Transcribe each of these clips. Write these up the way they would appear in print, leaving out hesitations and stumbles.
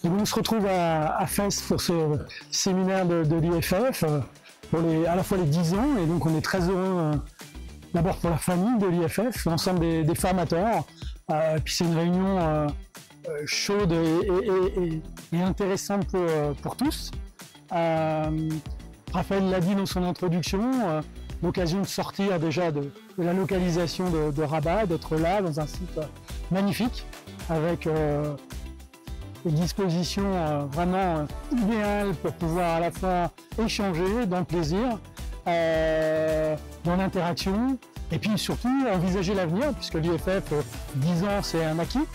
Et on se retrouve à Fès pour ce séminaire de l'IFF, pour à la fois les 10 ans, et donc on est très heureux d'abord pour la famille de l'IFF, l'ensemble des formateurs, puis c'est une réunion chaude et intéressante pour tous. Raphaël l'a dit dans son introduction, l'occasion de sortir déjà de la localisation de Rabat, d'être là dans un site magnifique, avec des dispositions vraiment idéales pour pouvoir à la fois échanger dans le plaisir, dans l'interaction, et puis surtout envisager l'avenir, puisque l'IFF, 10 ans c'est un acquis,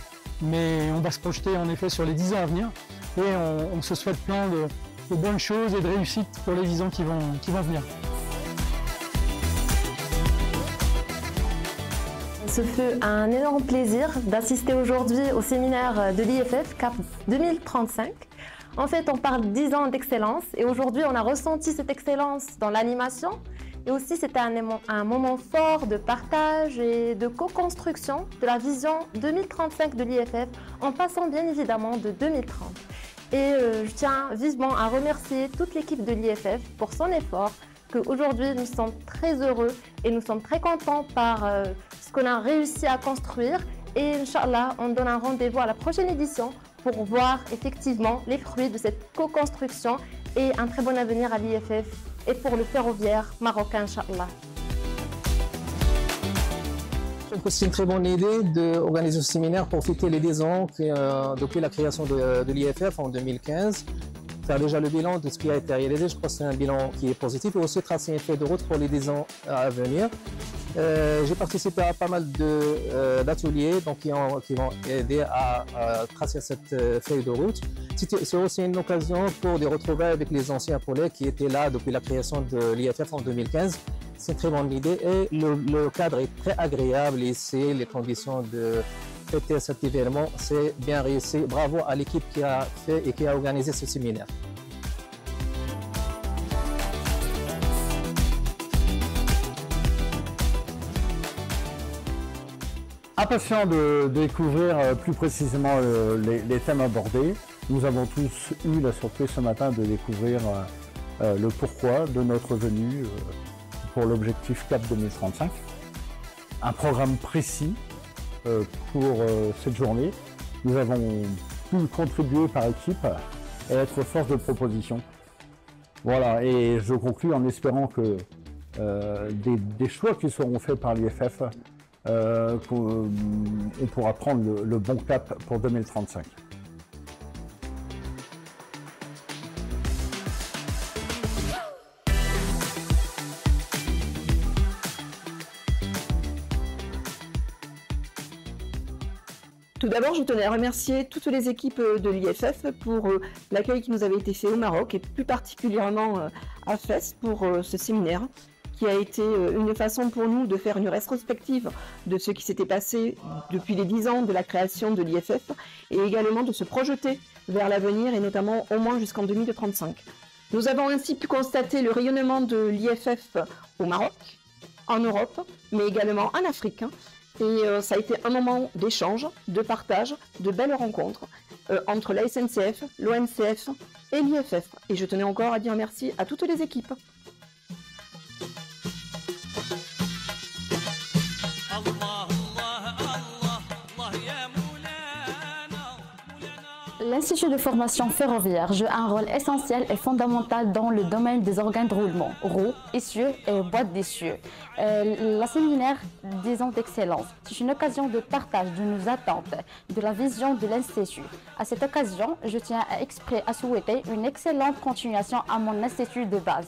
mais on va se projeter en effet sur les 10 ans à venir, et on se souhaite plein de bonnes choses et de réussite pour les 10 ans qui vont venir. Ce fut un énorme plaisir d'assister aujourd'hui au séminaire de l'IFF CAP 2035. En fait, on parle 10 ans d'excellence et aujourd'hui, on a ressenti cette excellence dans l'animation. Et aussi, c'était un moment fort de partage et de co-construction de la vision 2035 de l'IFF en passant bien évidemment de 2030. Et je tiens vivement à remercier toute l'équipe de l'IFF pour son effort, qu'aujourd'hui nous sommes très heureux et nous sommes très contents par ce qu'on a réussi à construire. Et Inch'Allah, on donne un rendez-vous à la prochaine édition pour voir effectivement les fruits de cette co-construction et un très bon avenir à l'IFF et pour le ferroviaire marocain, Inch'Allah. Je trouve que c'est une très bonne idée d'organiser ce séminaire pour fêter les 10 ans depuis la création de l'IFF en 2015. Faire déjà le bilan de ce qui a été réalisé, je crois que c'est un bilan qui est positif et aussi tracer une feuille de route pour les 10 ans à venir. J'ai participé à pas mal d'ateliers qui vont aider à tracer cette feuille de route. C'est aussi une occasion pour des retrouvailles avec les anciens collègues qui étaient là depuis la création de l'IFF en 2015. C'est une très bonne idée et le cadre est très agréable ici, les conditions de fêter cet événement, c'est bien réussi. Bravo à l'équipe qui a fait et qui a organisé ce séminaire. Impatient de découvrir plus précisément les thèmes abordés. Nous avons tous eu la surprise ce matin de découvrir le pourquoi de notre venue pour l'objectif CAP 2035. Un programme précis pour cette journée. Nous avons pu contribuer par équipe et être force de proposition. Voilà, et je conclus en espérant que des choix qui seront faits par l'IFF, on pourra prendre le bon cap pour 2035. Tout d'abord, je tenais à remercier toutes les équipes de l'IFF pour l'accueil qui nous avait été fait au Maroc et plus particulièrement à Fès pour ce séminaire qui a été une façon pour nous de faire une rétrospective de ce qui s'était passé depuis les 10 ans de la création de l'IFF et également de se projeter vers l'avenir et notamment au moins jusqu'en 2035. Nous avons ainsi pu constater le rayonnement de l'IFF au Maroc, en Europe, mais également en Afrique. Et ça a été un moment d'échange, de partage, de belles rencontres entre la SNCF, l'ONCF et l'IFF. Et je tenais encore à dire merci à toutes les équipes. L'Institut de formation ferroviaire joue un rôle essentiel et fondamental dans le domaine des organes de roulement, roues, essieux et boîtes d'essieux. La séminaire 10 ans d'excellence, c'est une occasion de partage de nos attentes, de la vision de l'Institut. À cette occasion, je tiens à souhaiter une excellente continuation à mon institut de base.